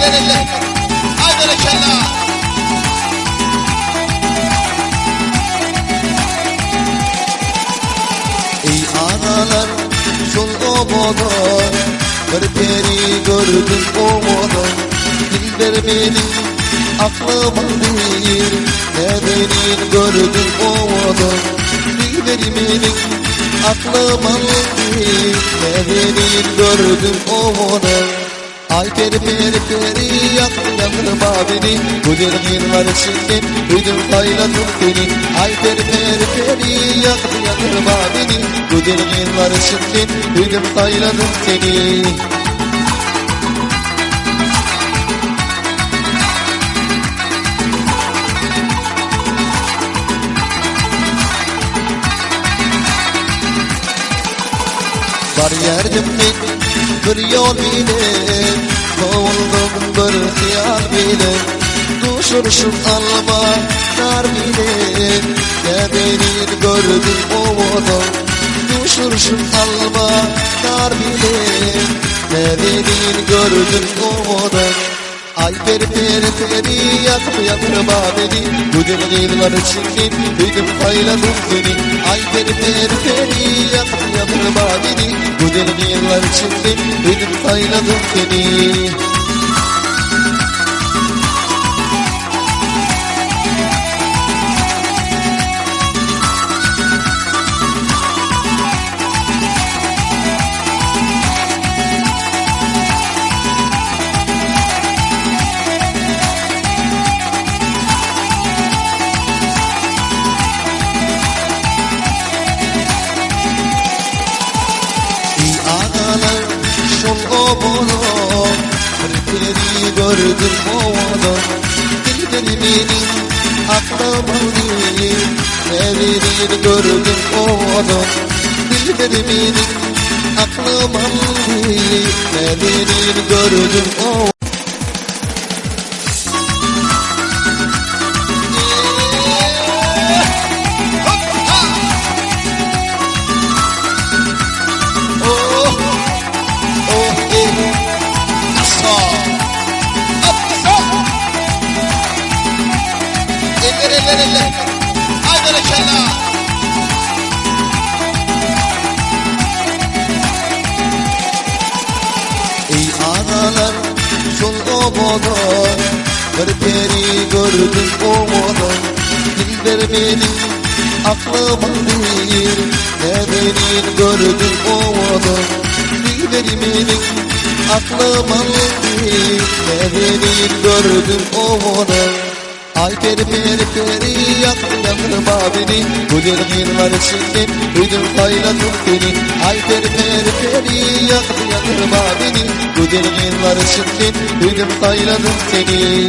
eller. Haydi rekella. Ey analar sol obada, bir peri gördüm obada. Dilber benim aklıma değil, ne benim gördüm obada. Dilber benim aklıma değil, ne benim gördüm obada. Ay peri peri peri yakma beni, güzel yıllar içinde duydum kaynadım seni. Ay peri peri peri yakma beni, güzel yıllar içinde duydum kaynadım seni. Var yerdim bir yol ile, kovuldum bir hıyal bile. Düşürüşüm alma nar bile, ne beni gördüm ovada. Düşürüşüm alma nar bile, ne beni gördüm ovada. Ay peri peri peri yakma beni, güzel yıllar içinde duydum kaynadım seni. Ay peri peri peri yakma beni, güzel yıllar içinde duydum kaynadım seni. Bir gördüm ovada, dilber benim aklıma değil, ne bir gördüm ovada. Dilber benim aklıma değil, ne bir gördüm ovada. Eller. Haydi rekella. Ey analar sol obada, bir peri gördüm ovada. Dilber benim aklıma değil, ne beni gördüm ovada. Dilber benim aklıma değil, ne beni gördüm ovada. Ay peri peri peri yakma beni, güzel yıllar içinde duydum kaynadım seni. Ay peri peri peri yakma beni, güzel yıllar içinde duydum kaynadım seni.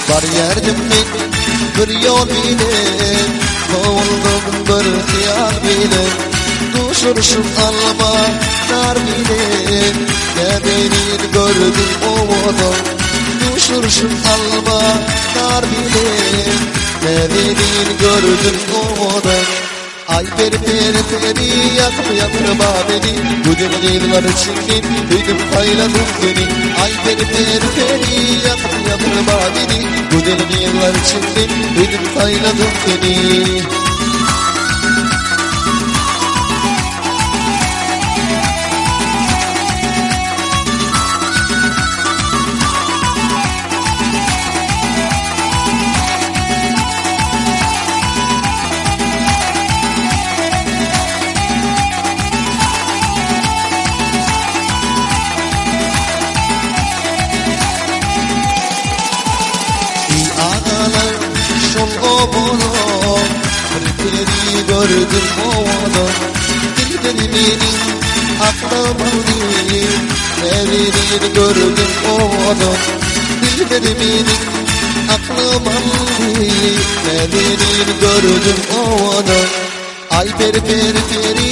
Var yerdim bir yol ile, kovuldum bir hıyal bile. Düşürüşüm alma nar bile, ne beni gördüm ovada. Düşürüşüm alma nar bile, ne beni gördüm ovada. Ay peri peri peri yakma beni, güzel yıllar içinde duydum kaynadım seni. Ay peri peri peri yakma beni, güzel yıllar içinde duydum kaynadım seni. Bir gördüm ovada, dilber benim aklıma değil, ne bir gördüm ovada. Dilber benim aklıma değil, ne bir gördüm ovada. Ay peri peri peri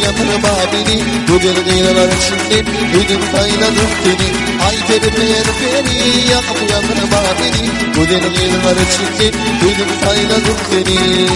yakma beni, güzel yıllar içinde duydum kaynadım seni. Ay peri peri peri yakıp yandırma beni. Güzel yıllar içinde duydum sayladım seni.